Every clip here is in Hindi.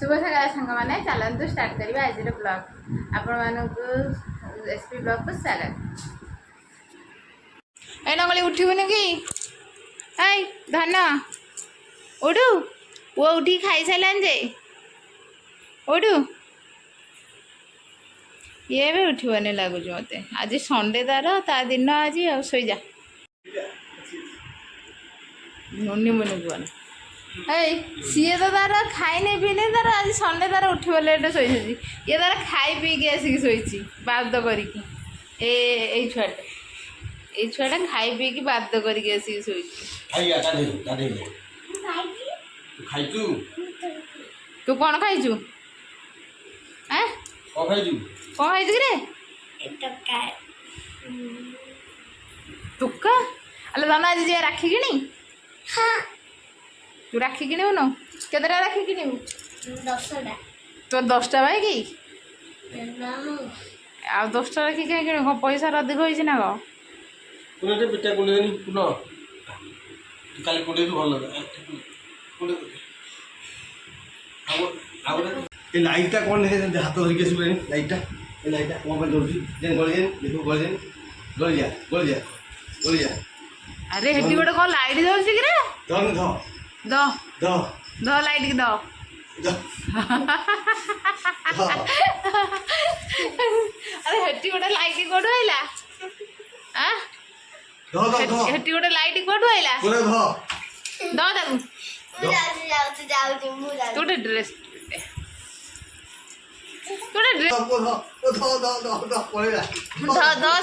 शुभ सकाल सांग मैंने चलतु स्टार्ट करवा आज ब्लॉग आपण मानक एसपी ब्लॉग को स्वागत। ए नंगली उठबुनि कि ए धन उठू पुआ उठी खाई सारान जे उठू ये भी उठबनी लगुच मत आज संडे तार ता दिन आज शोई जा नुनी मुनि पुआ सी तो तार खाई नहीं पीने तार आज संडे तार उठब लेट शोई ये तार खाई पी के आसिक शोची बाध करके छुआटा खाई पी की बाध करके आसिक शोची तू कौन खाइचु कौन खाइचु रे तुक्का अल दाना आज जे राखी किणी तू राखी किणव न केतटा राखी किणव 10टा तो 10टा भाई कि आ 10टा राखी क्या किण पैसा अधिक होइछि ना गो कुने बेटा कुने देनी कुनो काली कुने भी भल कुने ए लाइटटा कोन हाथ धर के सुबे लाइटटा ए लाइटटा कोन पर जोड़छि जेन गळि जेन देखो गळि जा अरे हेटी गोटे कोन लाइट जोड़छि कि रे धन द लाइट की द अरे हेटी गोटे लाइट कोड आइला हां हेटी गोटे लाइट कोड आइला पूरा द ताकू तू ड्रेस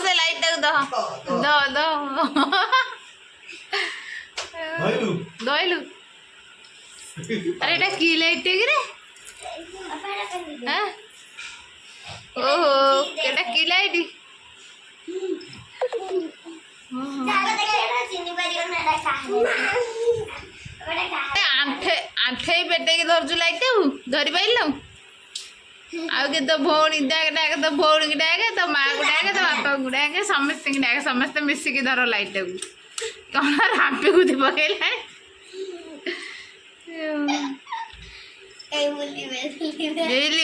से लाइट तक दइलु अरे एटा की लाइट टे रे हां ओहो केटा की लाइट आठे पेटे के धरजु लाइट धरी पाइल आगे तो भौणी डाके तो भौणी की डाके तो माँ को डाके तो बापा को डाके समस्त की डाके समस्त मिसिकी धर लाइट को कौन रापी कूदी पकड़ा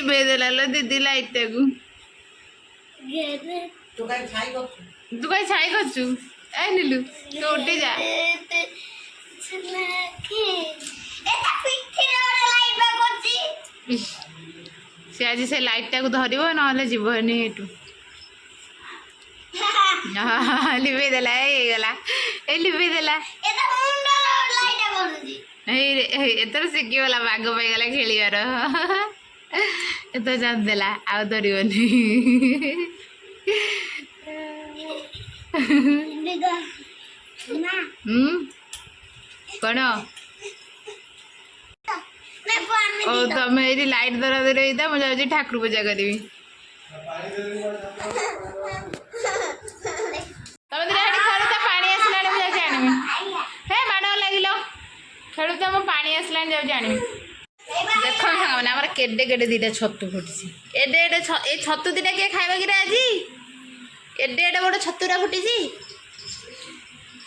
बेदेला लो दीदी लाइट को तू कहीं छाई करचु ए नीलू तो उठी जा से आज से लाइट को धरब ना जीवनी हेटू लिभे देला लिभेदेला एतर शिखीगला बाग पाईगला खेलियार एत जादेला आ धरबनी कौन ओ तुम ये लाइट दर दर होता मुझे जाऊँ ठाकुर पूजा करी तुम दिन खेलुता पानी आसला मुझे जानी हे माड़ लगिल खेलुता मो पानी आसला जाऊँ जानी देख मैंने आम केडे केडे दीटा छतु फुटी एडे एडे ये छतु दीटा किए खाइबा कि आज एडे एडे बड़ छतुरा फुटी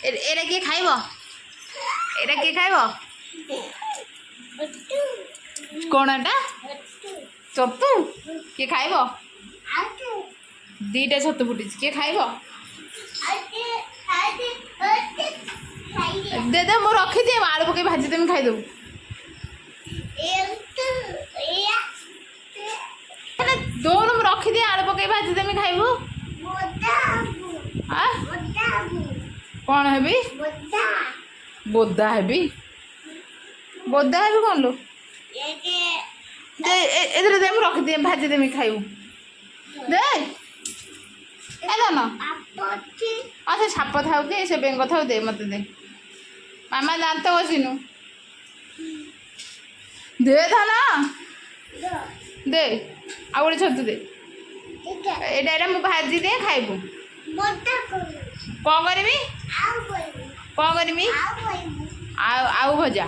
एरा किए खाइब एरा किए खाइब कौन एटा छतु किए खाइब दीटा छतु फुटी किए खाइब दे दे मो रखी दे आलू पकई भाजी देमी खाइदेबू दोनों में रखी दे आलू पकई भाजी देमी खाइबू कौन है बोदा है बोदा है कौन लो इधर दे रखी दे भाजी देमी खाइबू दे ना अच्छा छाप था से बेंग था दे मत दे मामा जानते बसिनु दे था ना दे आ गोटे छतु दे एटा मु भाजी दे खाइबू कौन करबी आउ भजा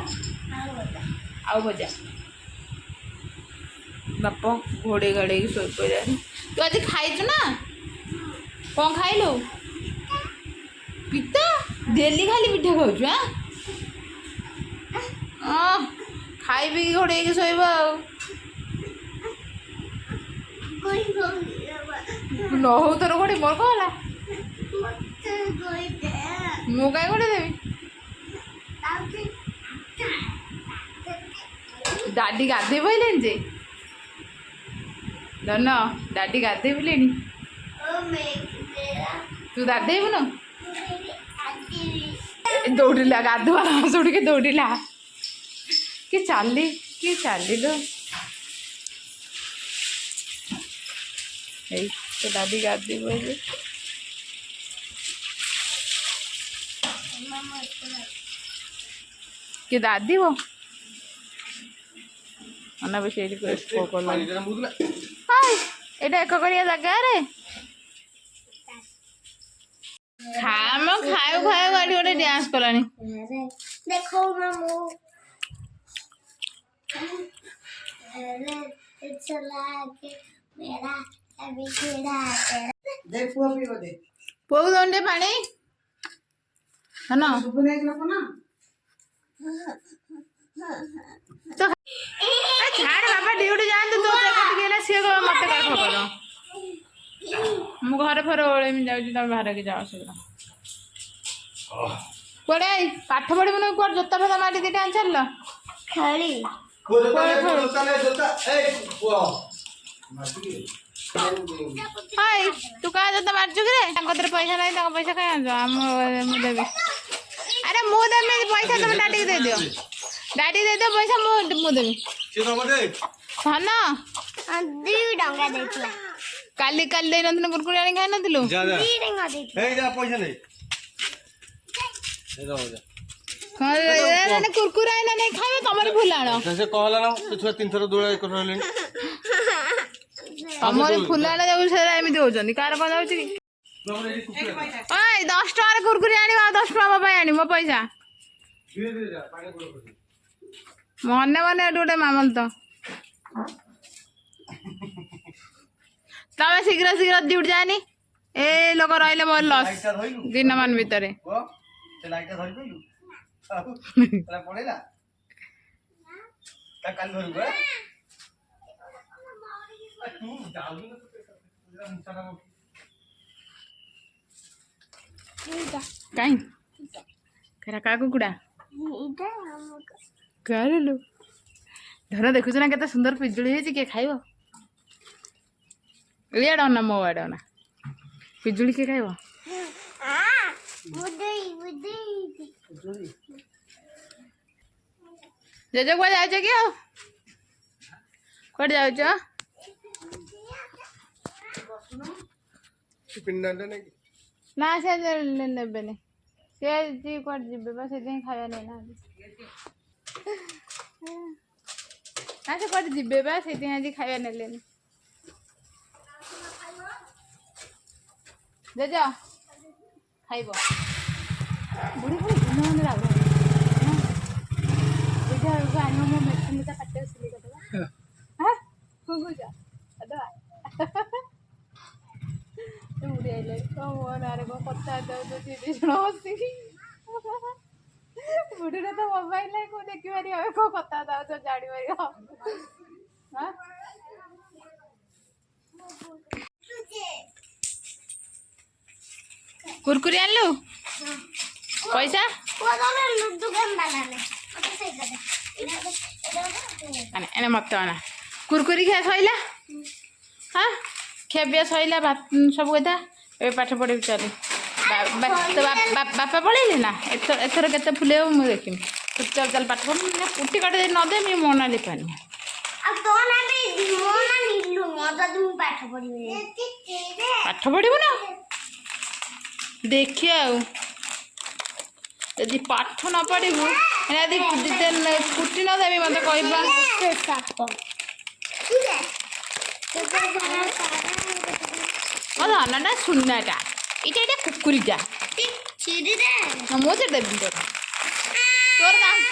बाप घोड़े घड़े शो पड़े तू आज खाइचु ना कौन खाइलु पिता डेली खाली पिठा खाऊ हाँ खाई पी घोड़े शोब न हो तोर गोटे मोर कौन है मु कहीं गोटे देवी दादी गाधे बोले जे धन दादी गाधे बोले तू गाधेबु न दौड़िला गाधुआ सुड़ के दौड़िला कि चाली लो तो दादी गाधी बोले कि दादी वो अना बस ये हाय एटा एक करिया जगह रे खाम खायो खायो गाड़ी गोटे डांस कलानी देखो मामू चला के मेरा अभी खेड़ा दे पुआ पीओ दे पुआ दंडे पानी है ना सुबह एक लोग ना तो छाड़ बाबा ड्यूटी जान तो जगह गेला से को मत का खबर मु घर फर ओळे में जाउची तब बाहर के जाओ से कोड़े पाठ पढ़िबु न कोर जोता फता माटी दिटा आन चल खाली हाय तू का जोता मार चुक रे तांको तोर पैसा नहीं तांको पैसा काय आन हम मु देबे अरे मु देबे पैसा तुम डाडी दे दियो डाडी दे दो पैसा मु देबे से तो मते हां ना 2 डंगा देतला काली काली दे नथन कुरकुरी आनी खाय नथिलु जा जा 2 डंगा देतला ए जा पैसा नहीं ए जा हां ने कुरकुरी आइना नहीं खावे तमरे फुलाणो से कहला ना छुआ 3 थर दोड़ा कर रहलेनी तमरे फुलाणो जाउ से एमि देउचंदी कार कोन जाउची की ओए 10 टका रे कुरकुरी आनी 10 टका बाबा आनी मो पैसा धीरे धीरे जा पानी गुड़ कर मने मने डोडे मामल तो तमे शीघ्र शीघ्र ड्यूट जानी ए लोक रहले मोर लॉस लाइटा धइलु दिन मान भितरे को से लाइटा धइ पइलु तला पड़ेला ता काल धरु गए तू जाऊ न तेरा मुसाना काई करा का कुकुड़ा इधर हमको करलो धर देखुछ ना केते सुंदर पिजुली हेछि के खाइबो एडा ना मो एडा ना पिजुली के खाइबो बुदई जेजे को जाय छ कियो कोड जाय छ पिंडा नहीं ना से नेबे ने से जी कोड जिबे बस से खाया नै ना ना से कोड जिबे बस से जी खाया नै लेनी जेजा खाइबो बुढ़ी बुढ़ी गुना मन लाग जेजा को आनो मो मेडिसिन का काटे सिली का हां कुगु जा अदा बुढ़ी आइले को मोर आरे को पत्ता दो दो तीन जण हसी बुढ़ी रे तो मोबाइल ላይ को देखि मारी हवे को पत्ता दाओ तो जाडी मारी हां कुरकुरी आन लो पैसा वो तो लड्डू गेम बनाने ओके सही कर अने एने मत आना कुरकुरी खा सइला हां खेबिया सइला बात सब कथा ए पाठ पढ़े चली तो बापा पढ़ेले ना एथर केते फुले मु देखिम चल चल पाठ पढ़ पुटी काटे न दे मी मोना लिपानी अब तो ना भी मोना नीलू मजा तुम पाठ पढ़िबे पाठ पढ़िबो ना देखिए यदि पाठ न पढ़ू यदि पुटी न देवी मत कहबा धानटा सुनाटा इटा इटा कुकुरीटा मुझे देवी तोर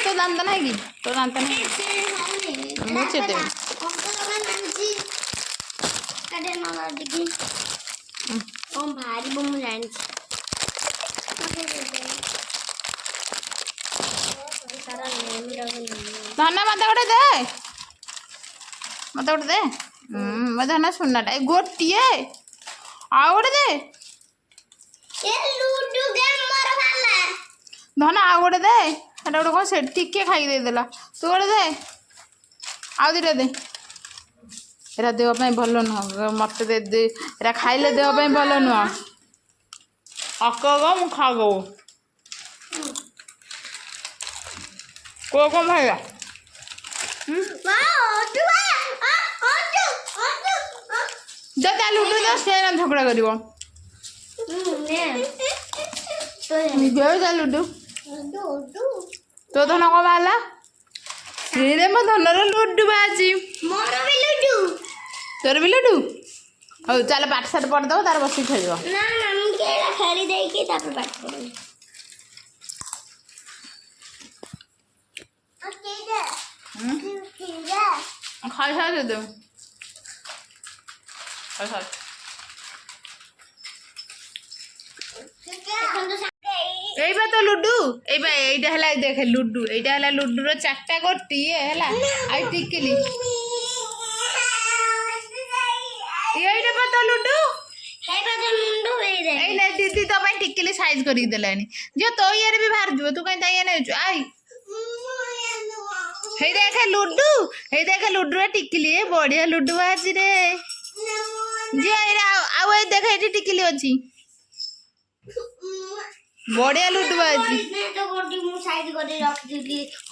तो दांत ना कि तो दांत ना मुझे देवी भारी बम जानी धान मत गोटे दे मत गोटे दे मत ना सुनाटा ए गोटे आउ गोटे दे ये लूडो गेम मोर भाला धन आउ गोटे दे एटा गोटे कौन से टिके खाई देदेला तू गोटे दे आउ दुटा दे एरा देह भल नुह मत दे दे एरा खाइले देह भल नुह अक मु खा गो को कौन भाईला जता लुडू दो से झगड़ा कर लुडू तो धन कौन बाहर रे मो धनर लुडू बाजी मोर भी लूडो तोर भी लुडू हौ चल पाठ साठ पढ़दो तार बस खेल ना ना हम केला खेली देकी तापर पाठ पढो ओके जा खाई खा दे दो खाई खा এই বা তো লুডু এই বা এইটা হলা দেখে লুডু এইটা হলা লুডুর চারটা গোটি হলা আই টিকিলি এইটা বা তো লুডু এই না দিদি তো পাই টিকিলি সাইজ করি দেলানি যে তো ইয়ারে भी बाहर जो तू कहीं ताई ने आई हे देखे लुडू रे टिकिली बढ़िया लुडू आज रे जे आउ ए देख एटी टिकिली अछि बढ़िया लुडू आज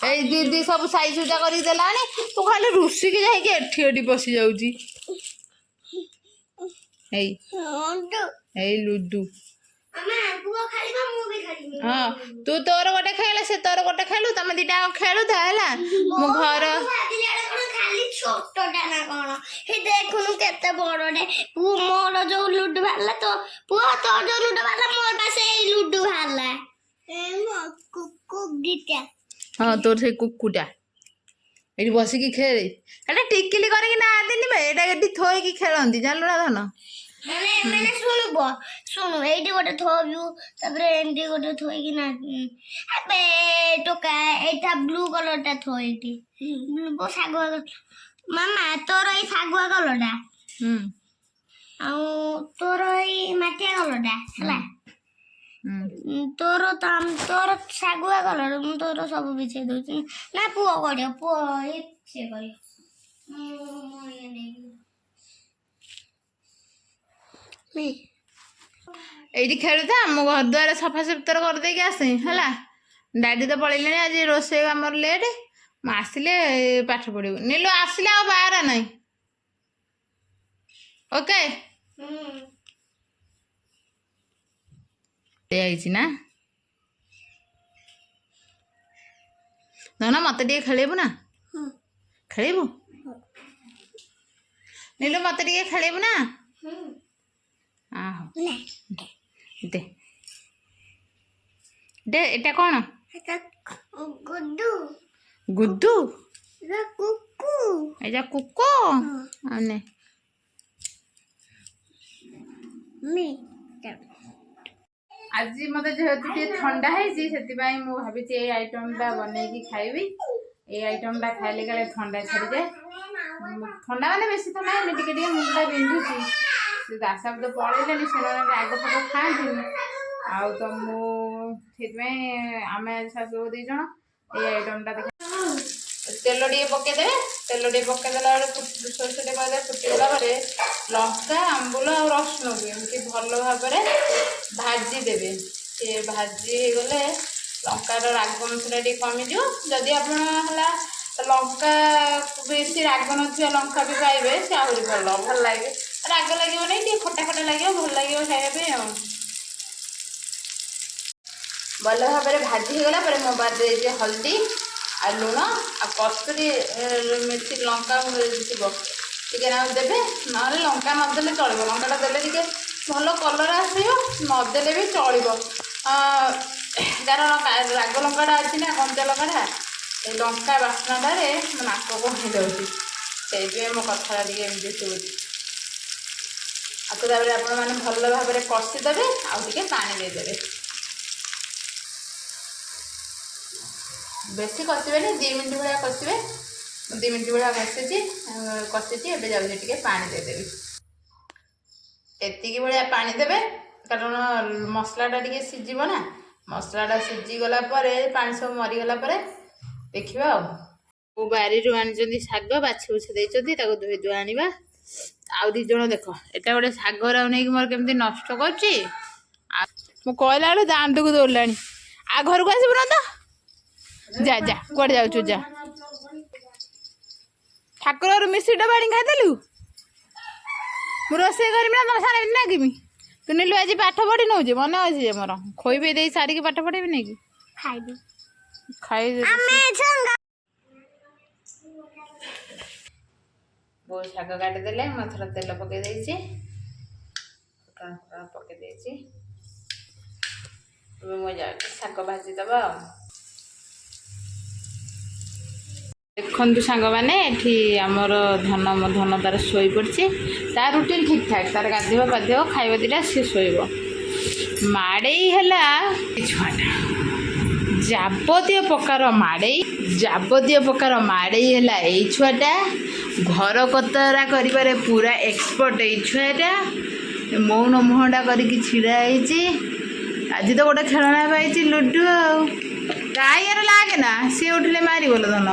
ए दीदी सब साइज सुजा करी देलानी तू खाली रुसी के जाई के एठी एठी बसी जाउची ए लुडू हाँ तू तोर गोटे खेल से तोर गोटे खेलु तुम दीटा खेलु था है मो घर छोटा ना कौन हे देखुनु केते बड़डे पु मोर जो लुडू भाला तो पुआ तो जो लुडू भाला मोर पास ए लुडू भाला ए मो कुकु गीता हाँ तोर से कुकुटा एटी बसी की खेल एटा टिकिली करे कि ना देनी बे एटा एटी थोई की खेलंदी जानलु ना धन मैंने सुनु एटी गोटे थोबू तबरे एंडी गोटे थोई कि ना अबे टोका एटा ब्लू कलर टा थोईटी ब्लू सागुआ मामा तोर ई सागुआ कलर टा आ तोर ई माटिया कलर टा हला तोर सागुआ कलर मु तोर सब बिछे दउछी ना पुओ करियो पुओ ए से करियो मु ये नै एटी खेलुता मो घर द्वार सफा सुतर कर दे के आसे हला डैडी तो पळैले आज रोसे हमर लेट आसिले पाठ पढ़िबो नीलो आसिले आ बाहर नहीं ओके ते आइछि ना ना मत टे खेलेबु ना खेलेबु नीलो मत टे खेलेबु ना आहो दे दे एटा कौन गुड्डू गुड्डू कुकु एटा कुको आने मी आज मत जेहेतु टे ठंडा है मु भावी ए आइटम टा बनै की खाइबी ए आइटम टा खाइले गले ठंडा छाड़ी जाए ठंडा माने बेसी तो ना टिके टिके मुंडा बिंधुची से दासा तो पड़े से आग फाग खाती आउ तो मुझे आम शाशु दी जन ये आइटम टा तेल टे पकईदे तेल टे पकईदेला सोरष टे पकईदे फुटीगला लंका आंबुल आ रसुण को एमती भल भाव भाजीदेवे सी भाजी गले लंकार राग अंशटा टे कमिज जदि आपला लंका बेसी राग न लंका भी पाइबे से आहरी भल लगे राग लगे नहीं खटा खटा लगे भल लगे खाया भल भाव भाजी होगला मो बाद हल्दी आ लुण आ कस्तूरी मेथी लंका टे देवे ना लंका नदेले चलो लंका देले भल कलर आसदेले भी चलो कारण राग लंका अच्छी ना कंचा लंका लंका बास्नाटार नाक कमी जाऊँगी से मो कथा टे शुभुची आपको आपण मैंने भल भाव कषिदेवे आगे पानी देदेवे बेसी कषिबे 2 मिनट भाया कषिबे 2 ମିନିଟ୍ ଭଳିଆ କଷିଛି ଏବେ ଯାଉଛି ଟିକେ ପାଣି ଦେଇଦେବି। ଏତିକି ଭଳିଆ ପାଣି ଦେବେ କାରଣ ମସଲାଟା ଟିକେ ସିଝିବ ନା। ମସଲାଟା ସିଝିଗଲା ପରେ ପାଣି ସବୁ ମରିଗଲା ପରେ ଦେଖିବା ଆଉ। ମୁଁ ବାରିରୁ ଆଣିଛନ୍ତି ଶାଗ ବାଛି ବୁଛି ଦେଇଛନ୍ତି ତାକୁ ଧୋଇ ଧୁଆ ଆଣିବା। ଆଉ 2 ଜଣ ଦେଖ ଏଟା ଗୋଟେ ଶାଗରାକୁ ନେଇକି ମୋର କେମିତି ନଷ୍ଟ କରୁଛି। ଆଉ ମୁଁ କହିଲା ବେଳୁ ଦାଣ୍ଡକୁ ଦୌଡ଼ିଲାଣି। ଆଉ ଘରକୁ ଆସିବୁ ନା ତ ଯା ଯା କୁଆଡ଼େ ଯାଉଛୁ ଯା। ଠାକୁରରୁ ମିଶି ଡବା ଆଣି ଖାଇଦେଲୁ। ମୁଁ ରୋଷେଇ କରିବି ନା ତମ ସାରା ନାଗିବି। ତୁ ନିଲୁ ଆଜି ପାଠ ପଢ଼ି ନେଉଛି ମନେ ଅଛି ଯେ ମୋର ଖୋଇବି ଦେଇ ସାରିକି ପାଠ ପଢ଼େଇବି ନାଇଁ କି ଖାଇବି ବୋଉ ଶାଗ କାଟିଦେଲେ ମୁଁ ଏଥର ତେଲ ପକେଇ ଦେଇଛି ପକେଇ ଦେଇଛି। ଏବେ ମୁଁ ଯାଉଛି ଶାଗ ଭାଜିଦେବା ଆଉ। ଦେଖନ୍ତୁ ସାଙ୍ଗମାନେ ଏଠି ଆମର ଧନ ତାର ଶୋଇପଡ଼ିଛି। ତା ରୁଟିନ୍ ଠିକ୍ ଠାକ୍ ତାର ଗାଧୋଇବ ପାଧୋଇବ ଖାଇବ 2ଟା ସିଏ ଶୋଇବ। ମାଡ଼େଇ ହେଲା ଛୁଆଟା ଯାବତୀୟ ପ୍ରକାର ମାଡ଼େଇ ହେଲା ଏଇ ଛୁଆଟା। ଘର କତରା କରିବାରେ ପୁରା ଏକ୍ସପର୍ଟ ଏଇ ଛୁଆଟା। ମୌନ ମୁହଁଟା କରିକି ଛିଡ଼ା ହେଇଛି। ଆଜି ତ ଗୋଟେ ଖେଳନା ପାଇଛି ଲୁଡୁ ଆଉ। ଗାଈର ଲାଗେ ନା ସିଏ ଉଠିଲେ ମାରିବଲ ଧନ।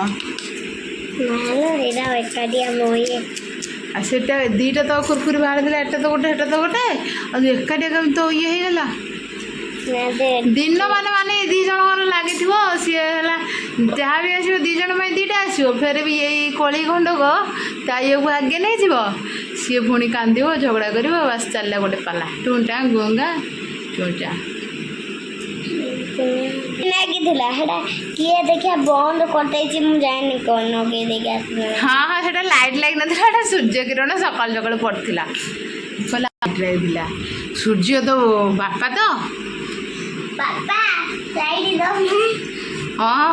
ଆଉ ସେଟା 2ଟା ତ କୁରକୁରି ବାହାରିଥିଲା ଏଟା ତ ଗୋଟେ ହେଟା ତ ଗୋଟେ ଆଉ ଏକାଠିଆ କେମିତି ତ ଇଏ ହେଇଗଲା। ଦିନ ମାନେ 2 ଜଣଙ୍କର ଲାଗିଥିବ। ସିଏ ହେଲା ଯାହା ବି ଆସିବ 2 ଜଣ ପାଇଁ 2ଟା ଆସିବ। ଫେରେ ବି ଏଇ କୋଳି ଖଣ୍ଡକ ତା ଇଏକୁ ଆଗେ ନେଇଯିବ। ସିଏ ପୁଣି କାନ୍ଦିବ ଝଗଡ଼ା କରିବ ବାସ୍ ଚାଲିଲା ଗୋଟେ ପାଲା ଟୁଁଟା ଗୁଙ୍ଗା ଚୁଁଟା। ଲାଗିଥିଲା ସେଟା କିଏ ଦେଖିଆ ବନ୍ଦ କରିଦେଇଛି ମୁଁ ଜାଣିନି କଣ ନଗେଇ ଦେଇକି ଆସିଲା। ହଁ ସେଟା ଲାଇଟ୍ ଲାଗିନଥିଲା ଏଟା ସୂର୍ଯ୍ୟ କିରଣ ସକାଳୁ ସକାଳୁ ପଡ଼ିଥିଲା। ଥିଲା ସୂର୍ଯ୍ୟ ତ ବାପା ତ ହଁ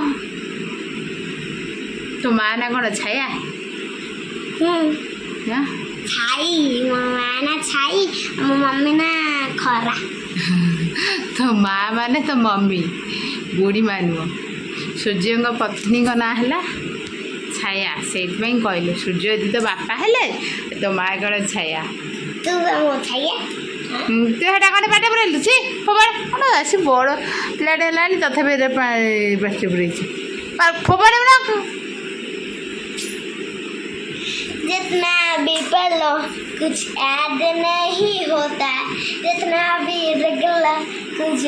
ତୋ ମା ନା କ'ଣ ଛାୟା? ଛାଇ ମୋ ମା ନା ଛାଇ ମୋ ମମି ନା ଖରା। ତୋ ମା ମାନେ ତୋ ମମି ବୁଢ଼ୀ ମା ନୁହଁ। ସୂର୍ଯ୍ୟଙ୍କ ପତ୍ନୀଙ୍କ ନାଁ ହେଲା ଛାୟା। ସେଇଥିପାଇଁ କହିଲୁ ସୂର୍ଯ୍ୟ ଯଦି ତୋ ବାପା ହେଲେ ତୋ ମା କ'ଣ ଛାୟା। ତୁ ଛାୟା ତୁ ହେଟା କ'ଣ ପାଟି ପୁରେଇଲୁ ଛି ଫୋପାଡ଼ ଆସି ବଡ଼ ପିଲାଟେ ହେଲାଣି ତଥାପି ପାଟି ପୁରେଇଛି ଫୋପାଡ଼ିବୁ ନା। जितना भी पढ़ लो कुछ याद नहीं होता, जितना भी रग लो कुछ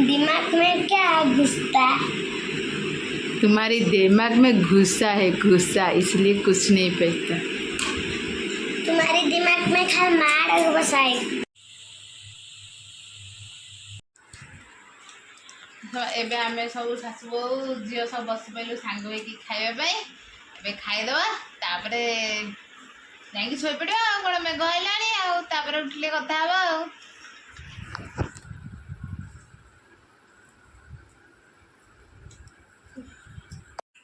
दिमाग में क्या घुसता। तुम्हारी दिमाग में घुसा है घुसा इसलिए कुछ नहीं पता। तुम्हारी दिमाग में खाली मार बसाए। ଏବେ ଆମେ ସବୁ ଶାଶୁ ବୋହୂ ଝିଅ ସବୁ ବସି ପଡ଼ିଲୁ ସାଙ୍ଗ ହେଇକି ଖାଇବା ପାଇଁ। ଏବେ ଖାଇଦେବା ତାପରେ ଯାଇକି ଶୋଇପଡ଼ିବା ଆଉ କ'ଣ ମେଘ ହେଲାଣି ଆଉ ତାପରେ ଉଠିଲେ କଥା ହେବା ଆଉ।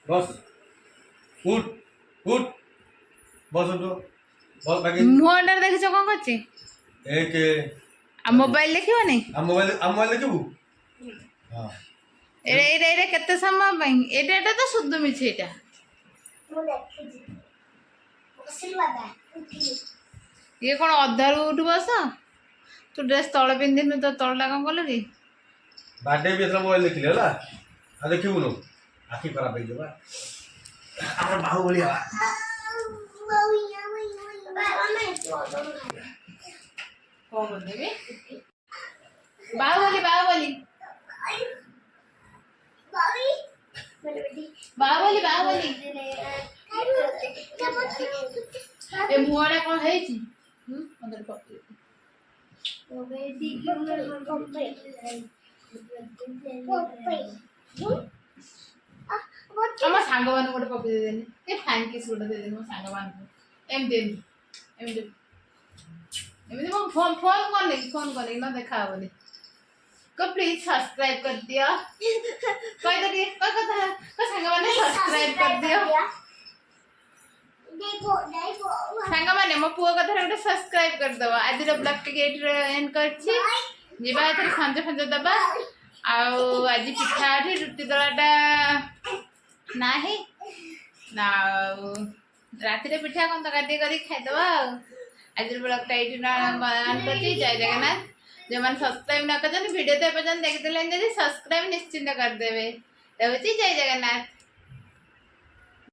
ବସ୍ ଉଠ ଉଠ ବସ୍ ଉଠ ବସ୍ ବାକି ମୁହଁଟାରେ ଦେଖିଛ କ'ଣ କରୁଛି? ଆଉ ମୋବାଇଲ ଦେଖିବନି? ଆମ ମୋବାଇଲ ଦେଖିବୁ? ହଁ ଏଇଟା କେତେ ସମୟ ପାଇଁ? ଏଇଟା ତ ସୁଧୁ ମିଛି ଏଇଟା। ଇଏ କ'ଣ ଅଧାରୁ ଉଠୁ ବସ? ତୁ ଡ୍ରେସ୍ ତଳେ ପିନ୍ଧିନୁ ତ ତଳଟା କ'ଣ କଲୁ କି? ବାର୍ଥଡେ ବି ଏଥର ମୋବାଇଲ ଦେଖିଲି ହେଲା ଆଉ ଦେଖିବୁନୁ ଆଖି ଖରାପ ହେଇଯିବ। ଆମର ବାହୁବଳି ହବା। କ'ଣ କରିଦେବି? ବାହୁବଲି ବାହୁବଲି ବାହୁବଲି ବାହୁବଲି ଏ ମୁହଁଟା କ'ଣ ହେଇଛି? ଆମ ସାଙ୍ଗମାନଙ୍କୁ ଗୋଟେ ପକେଇ ଦେଇଦେନି ଏ ଫ୍ୟାଙ୍କିସ୍ ଗୋଟେ ଦେଇଦେନି ମୋ ସାଙ୍ଗମାନଙ୍କୁ। ଏମିତି ଏମିତି ଏମିତି ମୁଁ ଫୋନ୍ କରିନି ନା ଦେଖା ହବନି। प्लीज सब्सक्राइब कर दिया कोई तो नहीं कोई कथा कोई संगमाने सब्सक्राइब कर दिया संग माने मो पुओ कथा रे सब्सक्राइब कर दबा। आज रो ब्लॉग टिकेट एंड करछि जीवा एथरे खंज खंज दबा। आ आज पिठा ठी रुटी दलाटा नाही ନା ଆଉ ରାତିରେ ପିଠା କଣ ତରକାରୀ କରି ଖାଇଦେବା ଆଉ ଆଜିର ବ୍ଲଗ୍ଟା ଏଇଠି ବନ୍ଦ କରୁଛି। ଜୟ ଜଗନ୍ନାଥ। ଯେଉଁମାନେ ସବସ୍କ୍ରାଇବ୍ ନ କରିଛନ୍ତି ଭିଡ଼ିଓ ତ ଏପର୍ଯ୍ୟନ୍ତ ଦେଖିଦେଲେଣି ଯଦି ସବସ୍କ୍ରାଇବ୍ ନିଶ୍ଚିନ୍ତ କରିଦେବେ। ରହୁଛି ଜୟ ଜଗନ୍ନାଥ।